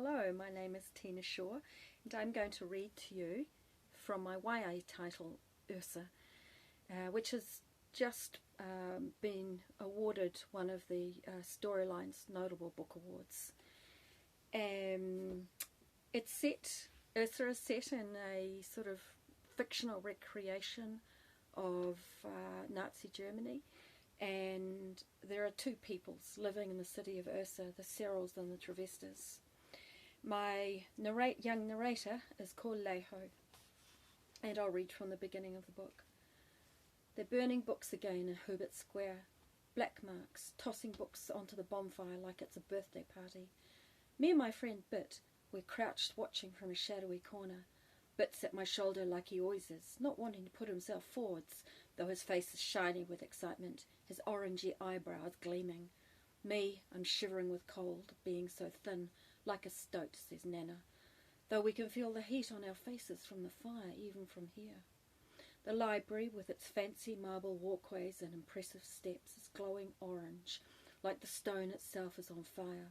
Hello, my name is Tina Shaw and I'm going to read to you from my YA title, Ursa, which has just been awarded one of the Storylines Notable Book Awards. Ursa is set in a sort of fictional recreation of Nazi Germany, and there are two peoples living in the city of Ursa, the Serals and the Travesters. My young narrator is called Leho, and I'll read from the beginning of the book. They're burning books again in Hubert Square. Black marks, tossing books onto the bonfire like it's a birthday party. Me and my friend Bit, we're crouched watching from a shadowy corner. Bit's at my shoulder like he always is, not wanting to put himself forwards, though his face is shiny with excitement, his orangey eyebrows gleaming. Me, I'm shivering with cold, being so thin, like a stoat, says Nana, though we can feel the heat on our faces from the fire, even from here. The library, with its fancy marble walkways and impressive steps, is glowing orange, like the stone itself is on fire.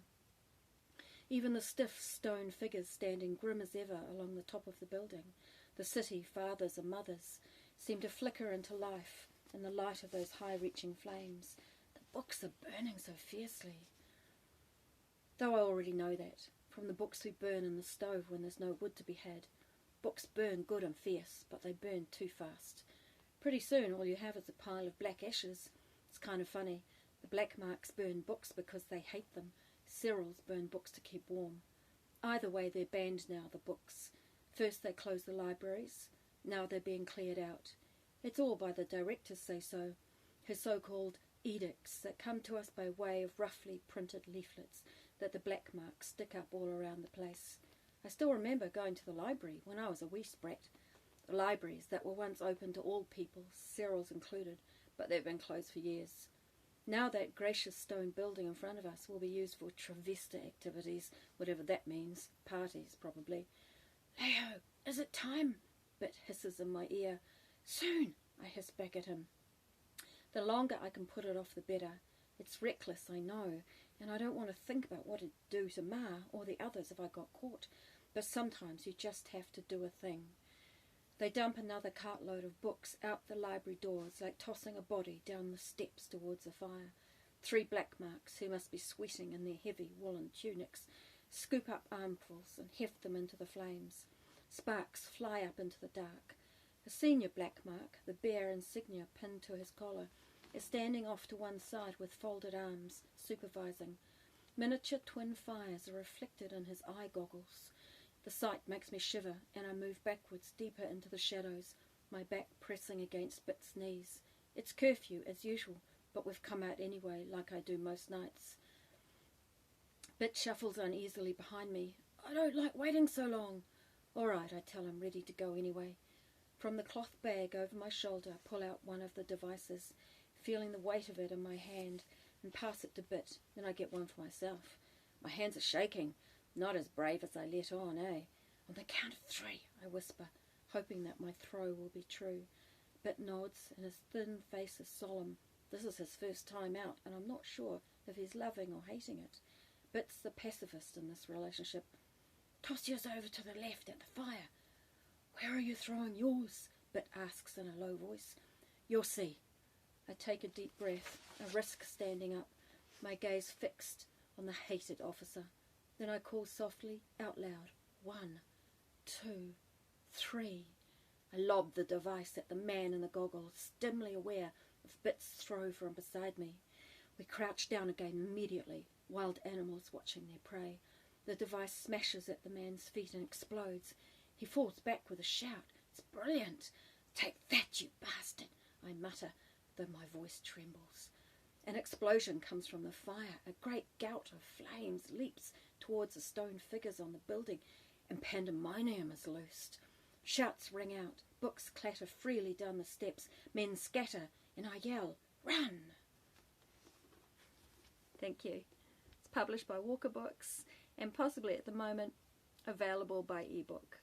Even the stiff stone figures standing grim as ever along the top of the building, the city fathers and mothers, seem to flicker into life in the light of those high-reaching flames. The books are burning so fiercely. Though I already know that, from the books we burn in the stove when there's no wood to be had. Books burn good and fierce, but they burn too fast. Pretty soon all you have is a pile of black ashes. It's kind of funny. The black marks burn books because they hate them. Serals burn books to keep warm. Either way, they're banned now, the books. First they closed the libraries, now they're being cleared out. It's all by the directors say so, his so-called edicts that come to us by way of roughly printed leaflets that the black marks stick up all around the place. I still remember going to the library when I was a wee sprat. The libraries that were once open to all people, Serals included, but they've been closed for years. Now that gracious stone building in front of us will be used for travester activities, whatever that means. Parties, probably. Leo, is it time? Bit hisses in my ear. Soon, I hiss back at him. The longer I can put it off, the better. It's reckless, I know, and I don't want to think about what it'd do to Ma or the others if I got caught. But sometimes you just have to do a thing. They dump another cartload of books out the library doors, like tossing a body down the steps towards the fire. 3 black marks, who must be sweating in their heavy woolen tunics, scoop up armfuls and heft them into the flames. Sparks fly up into the dark. A senior black mark, the bear insignia pinned to his collar, is standing off to one side with folded arms, supervising. Miniature twin fires are reflected in his eye goggles. The sight makes me shiver, and I move backwards deeper into the shadows, my back pressing against Bit's knees. It's curfew, as usual, but we've come out anyway, like I do most nights. Bit shuffles uneasily behind me. I don't like waiting so long. All right, I tell him, ready to go anyway. From the cloth bag over my shoulder, I pull out one of the devices, feeling the weight of it in my hand, and pass it to Bit. Then I get one for myself. My hands are shaking. Not as brave as I let on, eh? On the count of 3, I whisper, hoping that my throw will be true. Bit nods, and his thin face is solemn. This is his first time out, and I'm not sure if he's loving or hating it. Bit's the pacifist in this relationship. Toss yours over to the left at the fire. Where are you throwing yours? Bit asks in a low voice. You'll see. I take a deep breath, I risk standing up, my gaze fixed on the hated officer. Then I call softly, out loud, 1, 2, 3. I lob the device at the man in the goggles, dimly aware of Bit's throw from beside me. We crouch down again immediately, wild animals watching their prey. The device smashes at the man's feet and explodes. He falls back with a shout. It's brilliant. Take that, you bastard, I mutter, though my voice trembles. An explosion comes from the fire. A great gout of flames leaps towards the stone figures on the building, and pandemonium is loosed. Shouts ring out. Books clatter freely down the steps. Men scatter, and I yell, "Run!" Thank you. It's published by Walker Books, and possibly at the moment available by ebook.